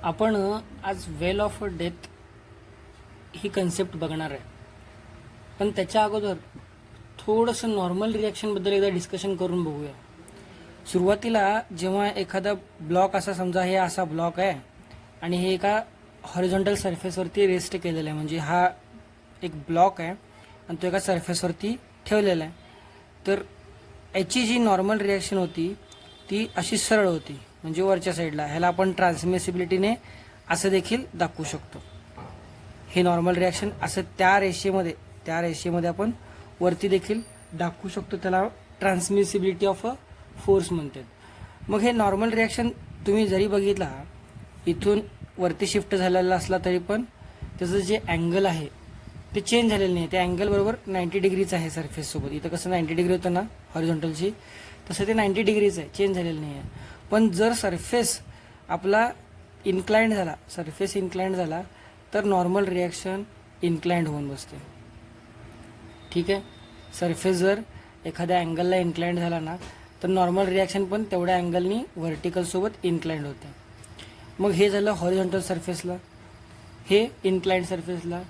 आपण आज वेल of death he concept बघणार आहे, पण त्याच्या अगोदर थोडंसं नॉर्मल रिॲक्शनबद्दल एकदा डिस्कशन करून बघूया. सुरुवातीला जेव्हा एखादा ब्लॉक असा, समजा हे असा ब्लॉक आहे आणि हे एका हॉरिझॉन्टल सरफेसवरती रेस्ट केलेला आहे, म्हणजे हा एक ब्लॉक आहे आणि तो एका सरफेसवरती ठेवलेला आहे, तर याची जी नॉर्मल रिॲक्शन होती ती अशी सरळ होती, म्हणजे वरच्या साईडला. ह्याला आपण ट्रान्समिसिबिलिटीने असं देखील दाखवू शकतो. हे नॉर्मल रिॲक्शन असं त्या रेषेमध्ये आपण वरती देखील दाखवू शकतो. त्याला ट्रान्समिसिबिलिटी ऑफ अ फोर्स म्हणतात. मग हे नॉर्मल रिॲक्शन तुम्ही जरी बघितला, इथून वरती शिफ्ट झालेला असला तरी पण त्याचं जे अँगल आहे ते चेंज झालेलं नाही. ते अँगल बरोबर 90 डिग्रीच आहे सरफेससोबत. इथं कसं 90 डिग्री होतं ना हॉरिझॉन्टलची, तसं ते 90 डिग्रीच आहे, चेंज झालेलं नाही आहे. पण जर सरफेस आपला इन्क्लाइंड झाला, तर नॉर्मल रिॲक्शन इन्क्लाइंड होऊन बसते. ठीक आहे. सरफेस जर एखाद्या अँगलला इन्क्लाइंड झाला ना, तर नॉर्मल रिॲक्शन पण तेवढ्या अँगलनी व्हर्टिकलसोबत इन्क्लाइंड होते. मग हे झालं हॉरिझॉन्टल सरफेसला, हे इन्क्लाइंड सरफेसला.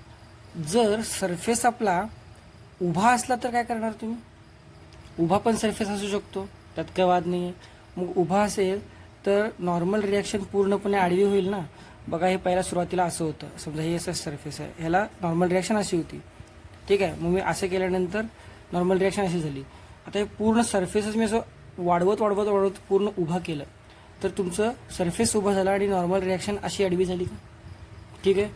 जर सरफेस आपला उभा असला तर काय करणार तुम्ही? उभा पण सरफेस असू शकतो, त्यात काय वाद नाही आहे. मग उभा असेल तर नॉर्मल रिॲक्शन पूर्णपणे आडवी होईल ना. बघा, हे पहिला सुरुवातीला असं होतं, समजा हे असं सरफेस आहे, ह्याला नॉर्मल रिॲक्शन अशी होती. ठीक आहे. मग मी असं केल्यानंतर नॉर्मल रिॲक्शन अशी झाली. आता हे पूर्ण सरफेसच मी असं वाढवत पूर्ण उभा केलं, तर तुमचं सरफेस उभा झाला आणि नॉर्मल रिॲक्शन अशी आडवी झाली का? ठीक आहे.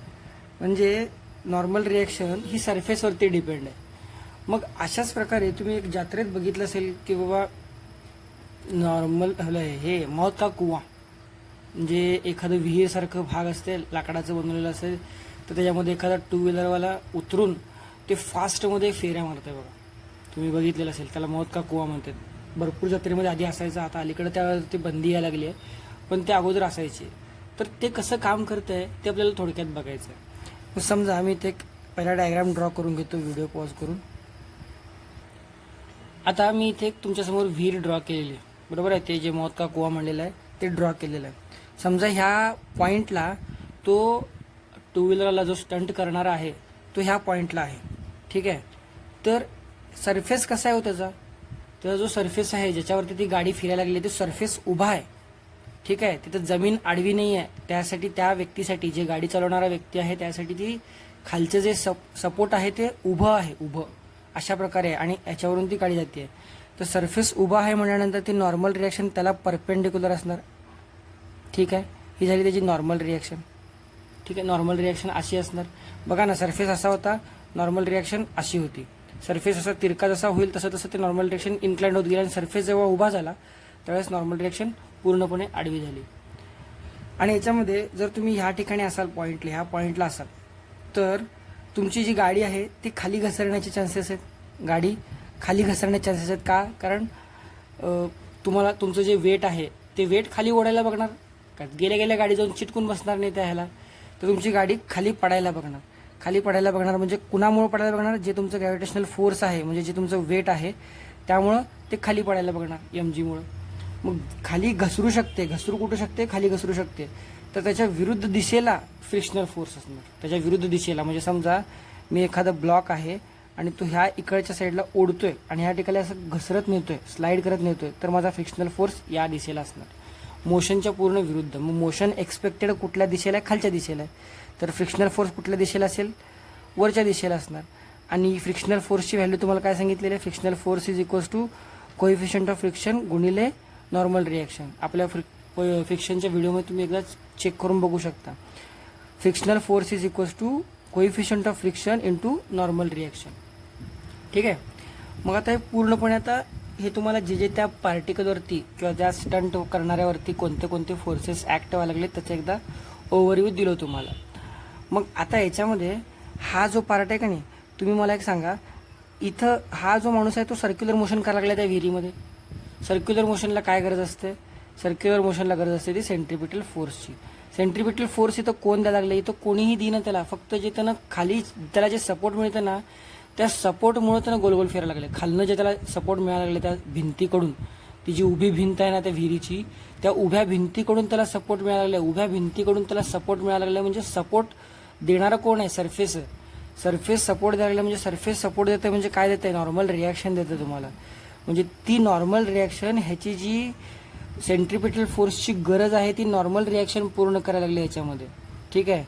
म्हणजे नॉर्मल रिॲक्शन ही सरफेसवरती डिपेंड आहे. मग अशाच प्रकारे तुम्ही एक जत्रेत बघितलं असेल की बाबा नॉर्मल हे मौत का कुवा, म्हणजे एखादं विहीरसारखं भाग असते, लाकडाचं बनवलेलं असेल, तर त्याच्यामध्ये एखादा टू व्हीलरवाला उतरून ते फास्टमध्ये फेऱ्या मारतंय. बघा, तुम्ही बघितलेलं असेल, त्याला मौत का कुवा म्हणतात. भरपूर जत्रेमध्ये आधी असायचं, आता अलीकडे त्यावरती बंदी यायला लागली आहे, पण ते अगोदर असायचे. तर ते कसं काम करतं आहे ते आपल्याला थोडक्यात बघायचं आहे. मग समजा आम्ही ते पहिला डायग्राम ड्रॉ करून घेतो, व्हिडिओ पॉज करून. आता मी इथे तुमच्यासमोर विहीर ड्रॉ केलेली आहे, बरोबर आहे. ते जे मौत का कुवा म्हणलेलं आहे ते ड्रॉ केलेलं आहे. समजा ह्या पॉईंटला तो टू व्हीलरला जो स्टंट करणारा आहे तो ह्या पॉईंटला आहे. ठीक आहे. तर सरफेस कसा आहे हो त्याचा जो सरफेस आहे ज्याच्यावरती ती गाडी फिरायला लागली, तो सरफेस उभा आहे. ठीक आहे. तिथं जमीन आडवी नाही आहे. त्यासाठी त्या व्यक्तीसाठी, जे गाडी चालवणारा व्यक्ती आहे, त्यासाठी ती खालचं जे सपोर्ट आहे ते उभं आहे, उभं अशा प्रकारे आहे, आणि याच्यावरून ती गाडी जाते. तर सरफेस उभा आहे म्हटल्यानंतर ती नॉर्मल रिॲक्शन त्याला परपेंडिक्युलर असणार. ठीक आहे. ही झाली त्याची नॉर्मल रिॲक्शन. ठीक आहे. नॉर्मल रिॲक्शन अशी असणार. बघा ना, सरफेस असा होता, नॉर्मल रिॲक्शन अशी होती. सरफेस असा तिरका जसा होईल तसं तसं ते नॉर्मल रिॲक्शन इन्क्लाइंड होत गेलं, आणि सरफेस जेव्हा उभा झाला त्यावेळेस नॉर्मल रिॲक्शन पूर्णपणे आडवी झाली. आणि याच्यामध्ये जर तुम्ही ह्या ठिकाणी असाल, ह्या पॉईंटला असाल, तर तुमची जी गाडी आहे ती खाली घसरण्याचे चान्सेस आहेत. गाडी खाली घसरण्याचे चान्सेस आहेत. का? कारण तुम्हाला तुमचं जे वेट आहे ते वेट खाली ओढायला बघणार का? गेल्या गाडी जाऊन चिटकून बसणार नाही त्या ह्याला, तर तुमची गाडी खाली पडायला बघणार. म्हणजे कुणामुळे पडायला बघणार? जे तुमचं ग्रॅव्हिटेशनल फोर्स आहे, म्हणजे जे तुमचं वेट आहे त्यामुळं ते खाली पडायला बघणार, mgमुळं. मग खाली घसरू कुठू शकते? खाली घसरू शकते. तर त्याच्या विरुद्ध दिशेला फ्रिक्शनल फोर्स असणार. त्याच्या विरुद्ध दिशेला, म्हणजे समजा मी एखादा ब्लॉक आहे आणि तो ह्या इकडच्या साईडला ओढतोय आणि ह्या ठिकाणी असं घसरत नेतोय, स्लाईड करत नेतोय, तर माझा फ्रिक्शनल फोर्स या दिशेला असणार, मोशनच्या पूर्ण विरुद्ध. मग मोशन एक्सपेक्टेड कुठल्या दिशेला आहे? खालच्या दिशेला आहे. तर फ्रिक्शनल फोर्स कुठल्या दिशेला असेल? वरच्या दिशेला असणार. आणि फ्रिक्शनल फोर्सची व्हॅल्यू तुम्हाला काय सांगितलेली आहे? Frictional force is equals to coefficient of friction गुणिले नॉर्मल रिॲक्शन. आपल्या फ्रिक्शनच्या व्हिडिओमध्ये तुम्ही एकदा चेक करून बघू शकता. Frictional force is equals to coefficient of friction into normal reaction. ठीक आहे. मग आता हे पूर्णपणे, आता हे तुम्हाला जे त्या पार्टिकलवरती किंवा त्या स्टंट करणाऱ्यावरती कोणते फोर्सेस ॲक्ट व्हायला लागले त्याचं एकदा ओव्हरव्ह्यू दिलं तुम्हाला. मग आता याच्यामध्ये हा जो पार्ट आहे का नाही, तुम्ही मला एक सांगा, इथं हा जो माणूस आहे तो सर्क्युलर मोशन करायला लागला त्या विहिरीमध्ये. सर्क्युलर मोशनला काय गरज असते? सर्क्युलर मोशनला गरज असते ती सेंट्रिपिटल फोर्सची. सेंट्रिपिटल फोर्स इथं कोण द्यायला लागलं? इथं कोणीही देणं त्याला, फक्त जे त्यानं खाली त्याला जे सपोर्ट मिळतं ना, त्या सपोर्टमुळे त्यानं गोल फिरायला लागले. खालनं जे त्याला सपोर्ट मिळायला लागले त्या भिंतीकडून, ती जी उभी भिंत आहे ना त्या विहिरीची, त्या उभ्या भिंतीकडून त्याला सपोर्ट मिळायला लागला. उभ्या भिंतीकडून त्याला सपोर्ट मिळायला लागला म्हणजे सपोर्ट देणारा कोण आहे? सरफेस. सरफेस सपोर्ट द्यायला लागला म्हणजे सरफेस सपोर्ट देतं म्हणजे काय देतं? नॉर्मल रिॲक्शन देतं तुम्हाला. म्हणजे ती नॉर्मल रिॲक्शन, ह्याची जी सेंट्रिपिटल फोर्सची गरज आहे ती नॉर्मल रिॲक्शन पूर्ण करायला लागली ह्याच्यामध्ये. ठीक आहे.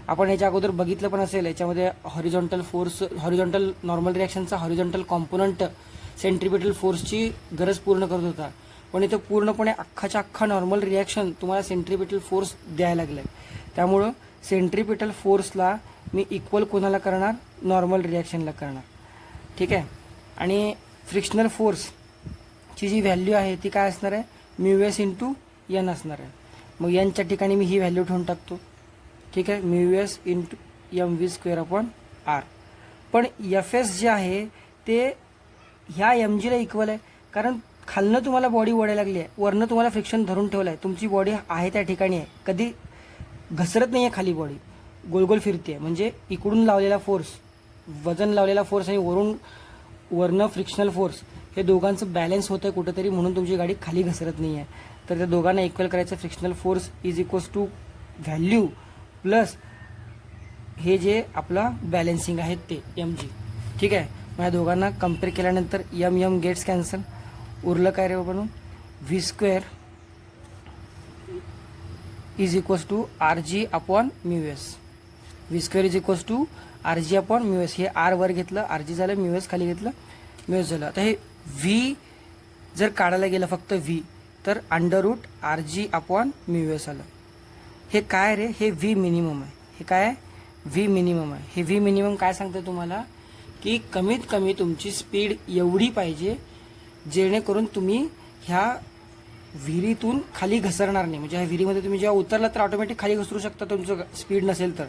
आपण ह्याच्या अगोदर बघितलं पण असेल, याच्यामध्ये हॉरिझॉन्टल फोर्स, हॉरिझॉन्टल नॉर्मल रिॲक्शनचा हॉरिझॉन्टल कॉम्पोनंट सेंट्रिपिटल फोर्सची गरज पूर्ण करत होता. पण इथं पूर्णपणे अख्खाच्या अख्खा नॉर्मल रिॲक्शन तुम्हाला सेंट्रिपिटल फोर्स द्यायला लागला आहे. त्यामुळं सेंट्रिपिटल फोर्सला मी इक्वल कोणाला करणार? नॉर्मल रिॲक्शनला करणार. ठीक आहे. आणि फ्रिक्शनल फोर्सची जी व्हॅल्यू आहे ती काय असणार आहे? म्यू एस इंटू एन असणार आहे. मग एनच्या ठिकाणी मी ही व्हॅल्यू ठेवून टाकतो. ठीक आहे. Mu S into M V square upon R. पण एफ एस जे आहे ते ह्या एम जीला इक्वल आहे, कारण खालनं तुम्हाला बॉडी ओढायला लागली आहे, वरनं तुम्हाला फ्रिक्शन धरून ठेवलं आहे. तुमची बॉडी आहे त्या ठिकाणी आहे, कधी घसरत नाही आहे खाली, बॉडी गोलगोल फिरते आहे. म्हणजे इकडून लावलेला फोर्स, वजन लावलेला फोर्स आणि वरनं फ्रिक्शनल फोर्स, हे दोघांचं बॅलन्स होतं आहे कुठंतरी, म्हणून तुमची गाडी खाली घसरत नाही आहे. तर त्या दोघांना इक्वल करायचं. Frictional force is equals to value plus हे जे आपला बॅलन्सिंग आहे ते एम जी. ठीक आहे. मग या दोघांना कम्पेअर केल्यानंतर एम एम गेट्स कॅन्सल. उरलं काय रे बनून? V square is equals to R G upon mu S. V square is equals to R G upon mu S. हे आर वर घेतलं, आर जी झालं, म्यू एस खाली घेतलं, म्यू एस झालं. आता हे व्ही जर काढायला गेलं फक्त व्ही, तर under root R G upon mu S आलं. हे काय रे? हे व्ही मिनिमम आहे. हे काय आहे? व्ही मिनिमम आहे. हे व्ही मिनिमम काय सांगतं तुम्हाला? की कमीत कमी तुमची स्पीड एवढी पाहिजे जेणेकरून तुम्ही ह्या विहिरीतून खाली घसरणार नाही. म्हणजे ह्या विहिरीमध्ये तुम्ही जेव्हा उतरला तर ऑटोमॅटिक खाली घसरू शकता तुमचं स्पीड नसेल तर.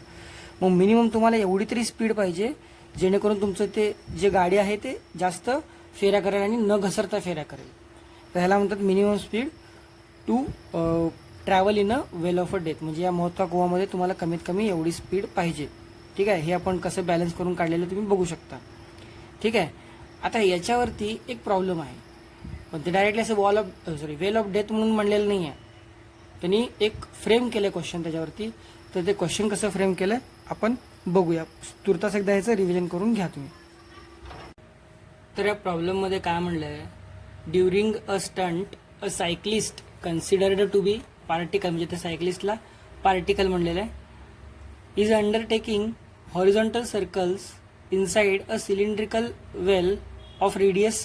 मग मिनिमम तुम्हाला एवढी तरी स्पीड पाहिजे जेणेकरून तुमचं ते जे गाडी आहे ते जास्त फेऱ्या करेल आणि न घसरता फेऱ्या करेल. तर ह्याला म्हणतात minimum speed to travel in a well of a death. म्हणजे या मोहता कुवामध्ये तुम्हाला कमीत कमी एवढी स्पीड पाहिजे. ठीक आहे. हे आपण कसं बॅलन्स करून काढलेलं तुम्ही बघू शकता. ठीक आहे. आता याच्यावरती एक प्रॉब्लेम आहे, पण ते डायरेक्टली असं वेल ऑफ डेथ म्हणून म्हणलेलं नाही आहे. त्यांनी एक फ्रेम केलं क्वेश्चन त्याच्यावरती. तर ते क्वेश्चन कसं फ्रेम केलं आपण बघूया. तुर्तास एकदा ह्याचं रिव्हिजन करून घ्या तुम्ही. तर या प्रॉब्लेममध्ये काय म्हणलं आहे? During a stunt a cyclist considered to be particle, म्हणजे त्या सायक्लिस्टला पार्टिकल म्हणलेलं आहे, is undertaking horizontal circles inside a cylindrical well of radius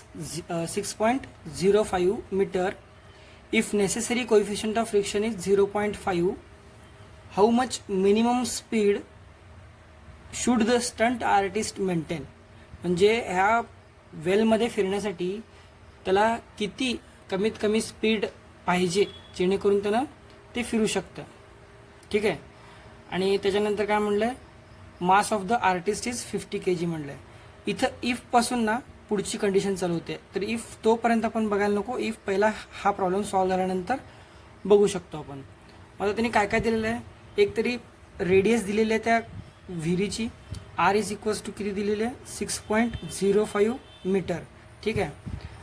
6.05 meter. If necessary coefficient of friction is 0.5, how much minimum speed should the stunt artist maintain? म्हणजे ह्या वेलमध्ये फिरण्यासाठी त्याला किती कमीत कमी स्पीड पाहिजे जेणेकरून त्यानं ते फिरू शकतं. ठीक आहे. आणि त्याच्यानंतर काय म्हणलं आहे? Mass of the artist is 50 kg म्हणलं आहे. इथं इफपासून ना पुढची कंडिशन चालू होते. तर इफ तोपर्यंत आपण बघायला नको. इफ पहिला हा प्रॉब्लेम सॉल्व्ह झाल्यानंतर बघू शकतो आपण. आता त्यांनी काय काय दिलेलं आहे? एक तरी रेडियस दिलेली आहे त्या विहिरीची. आर इज इक्वल्स टू किती दिलेली आहे? 6.05 मीटर. ठीक आहे.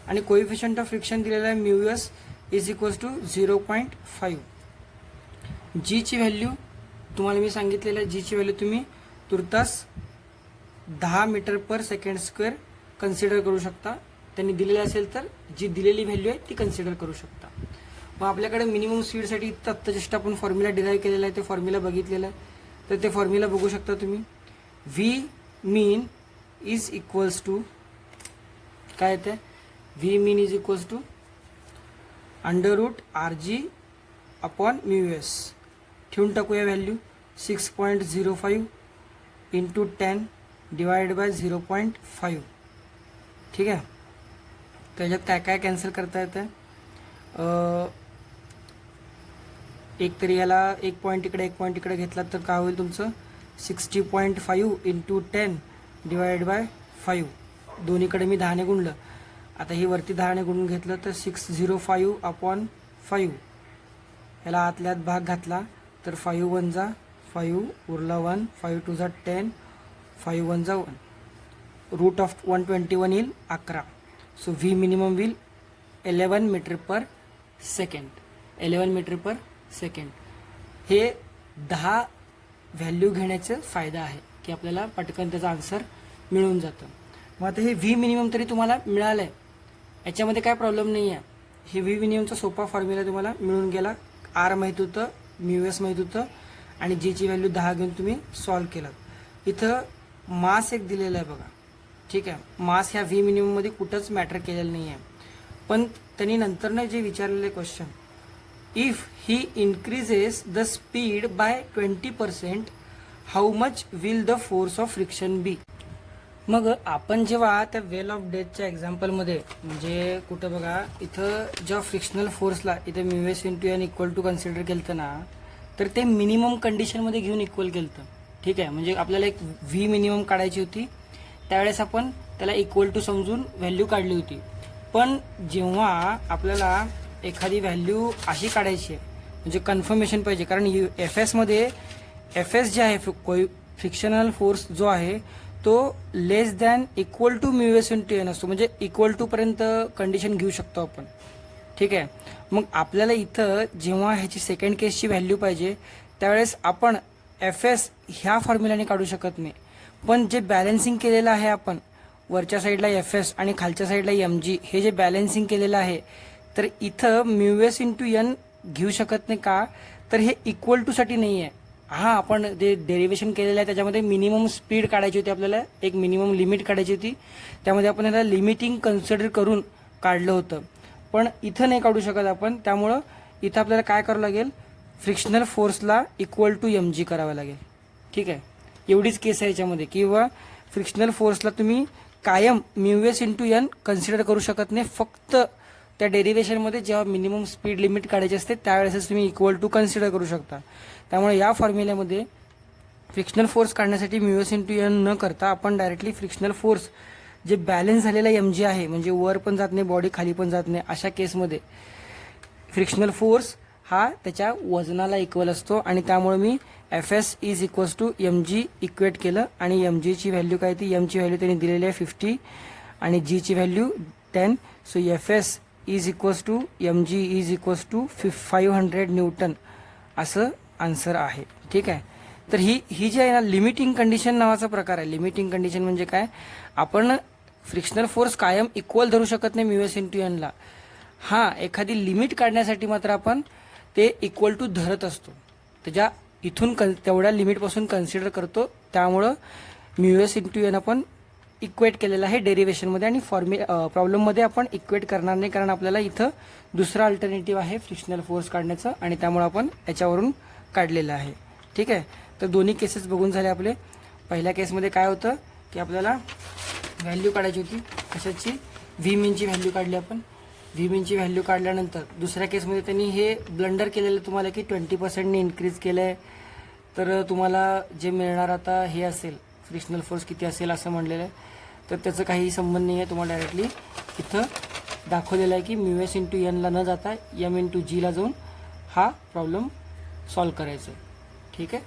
आणि कोएफिशियंट ऑफ फ्रिक्शन दिलेलं आहे mu S is equals to 0.5. जीची व्हॅल्यू तुम्हाला मी सांगितलेलं आहे. जीची व्हॅल्यू तुम्ही तुर्तास 10 metre per second square consider करू शकता. त्यांनी दिलेलं असेल तर जी दिलेली व्हॅल्यू आहे ती कन्सिडर करू शकता. मग आपल्याकडे मिनिमम स्पीडसाठी आत्ता जस्ट आपण फॉर्म्युला डिराईव्ह केलेला आहे, ते फॉर्म्युला बघितलेलं आहे. तर ते फॉर्म्युला बघू शकता तुम्ही. V mean is equals to काय येते? V mean is equals to under root R G upon mu S. ठेवून टाकूया व्हॅल्यू 6.05 इंटू 10 डिवाइड बाय 0.5. ठीक आहे. त्याच्यात काय काय कॅन्सल करता येतं? एक तरी याला एक पॉईंट इकडे घेतला तर काय होईल तुमचं? 60.5 इंटू 10 डिवाइड बाय 5. दोन्हीकडे मी 10ने गुणलं. आता ही वरती 10ने गुणून घेतलं तर 605 अपॉन 5. याला आतल्यात भाग घातला तर 5 1 जा 5 उरला 1, 5 2 जा 10, 5 1 जा 1. रूट ऑफ 121 येईल 11. So V minimum will 11 metre per second. 11 metre per second हे 10 व्हॅल्यू घेण्याचा फायदा आहे की आपल्याला पटकन त्याचा आन्सर मिळून जातं. मग आता हे व्ही मिनिमम तरी तुम्हाला मिळालं आहे, याच्यामध्ये काय प्रॉब्लेम नाही आहे. हे व्ही मिनिममचा सोपा फॉर्म्युला तुम्हाला मिळून गेला. आर माहीत होतं, म्यू एस माहीत होतं आणि जीची व्हॅल्यू 10 घेऊन तुम्ही सॉल्व्ह केलात. इथं मास एक दिलेलं आहे बघा, ठीक आहे. मास ह्या व्ही मिनिमममध्ये कुठंच मॅटर केलेलं नाही आहे. पण त्यांनी नंतरनं जे विचारलेले question, if he increases the speed by 20% how much will the force of friction be. मग आपण जेव्हा त्या वेल ऑफ डेथच्या एक्झाम्पलमध्ये म्हणजे कुठं बघा इथं जेव्हा फ्रिक्शनल फोर्सला इथे mu S into N equal to consider केलं ना, तर ते मिनिमम कंडिशनमध्ये घेऊन इक्वल केलं, ठीक आहे. म्हणजे आपल्याला एक व्ही मिनिमम काढायची होती, त्यावेळेस आपण त्याला इक्वल टू समजून व्हॅल्यू काढली होती. पण जेव्हा आपल्याला एखादी व्हॅल्यू अशी काढायची आहे म्हणजे कन्फर्मेशन पाहिजे, कारण एफ एसमध्ये एफ एस जे आहे फ्रिक्शनल फोर्स जो आहे तो less than equal to mu S into N असतो, म्हणजे इक्वल टूपर्यंत कंडिशन घेऊ शकतो आपण, ठीक आहे. मग आपल्याला इथं जेव्हा ह्याची सेकंड केसची व्हॅल्यू पाहिजे त्यावेळेस आपण एफ एस ह्या फॉर्म्युलाने काढू शकत नाही. पण जे बॅलन्सिंग केलेलं आहे आपण वरच्या साईडला एफ एस आणि खालच्या साईडला एम जी, हे जे बॅलन्सिंग केलेलं आहे तर इथं म्यू एस इंटू एन घेऊ शकत नाही का, तर हे इक्वल टूसाठी नाही आहे. हां, आपण जे डेरिव्हेशन केलेलं आहे त्याच्यामध्ये मिनिमम स्पीड काढायची होती, आपल्याला एक मिनिमम लिमिट काढायची होती, त्यामध्ये आपण याला लिमिटिंग कन्सिडर करून काढलं होतं. पण इथं नाही काढू शकत आपण, त्यामुळं इथं आपल्याला काय करावं लागेल, फ्रिक्शनल फोर्सला इक्वल टू एम जी करावं लागेल, ठीक आहे. एवढीच केस आहे याच्यामध्ये, किंवा फ्रिक्शनल फोर्सला तुम्ही कायम mu S into N consider करू शकत नाही. फक्त त्या डेरिव्हेशनमध्ये जेव्हा मिनिमम स्पीड लिमिट काढायची असते त्यावेळेसच तुम्ही इक्वल टू कन्सिडर करू शकता. त्यामुळे या फॉर्म्युल्यामध्ये फ्रिक्शनल फोर्स काढण्यासाठी म्यू एस इंटू एन न करता आपण डायरेक्टली फ्रिक्शनल फोर्स जे बॅलन्स झालेला एम जी आहे, म्हणजे वर पण जात नाही बॉडी खाली पण जात नाही, अशा केसमध्ये फ्रिक्शनल फोर्स हा त्याच्या वजनाला इक्वल असतो आणि त्यामुळे मी F S is equals to M G equate केलं. आणि एम जीची व्हॅल्यू काय ती, एमची व्हॅल्यू त्यांनी दिलेली आहे 50 आणि जीची value 10. So F S is equals to M G is equals to 500 newton असं आन्सर आहे, ठीक आहे. तर ही जी आहे ना लिमिटिंग कंडिशन नावाचा प्रकार आहे. लिमिटिंग कंडिशन म्हणजे काय, आपण फ्रिक्शनल फोर्स कायम इक्वल धरू शकत नाही म्यू एस इंटू एनला. हां, एखादी लिमिट काढण्यासाठी मात्र आपण ते इक्वल टू धरत असतो, त्याच्या इथून तेवढ्या लिमिटपासून कन्सिडर करतो. त्यामुळं म्यू एस इंटू एन आपण इक्वेट केलेलं आहे डेरिव्हेशनमध्ये, आणि प्रॉब्लेममध्ये आपण इक्वेट करणार नाही, कारण आपल्याला इथं दुसरा अल्टरनेटिव्ह आहे फ्रिक्शनल फोर्स काढण्याचं आणि त्यामुळे आपण याच्यावरून काढलेलं आहे, ठीक आहे. तर दोन्ही केसेस बघून झाले आपले. पहिल्या केसमध्ये काय होतं की आपल्याला व्हॅल्यू काढायची होती, कशाची, व्ही मिनची व्हॅल्यू काढली आपण. व्ही मिनची व्हॅल्यू काढल्यानंतर दुसऱ्या केसमध्ये त्यांनी हे ब्लंडर केलेलं तुम्हाला की 20%ने इन्क्रीज केलं आहे, तर तुम्हाला जे मिळणार आता हे असेल फ्रिक्शनल फोर्स किती असेल असं म्हणलेलं आहे. तर त्याचं काही संबंध नाही आहे, तुम्हाला डायरेक्टली इथं दाखवलेलं आहे की म्यू एस इंटू एनला न जाता एम इंटू जीला जाऊन हा प्रॉब्लेम सॉल्व करायचा आहे, ठीक आहे.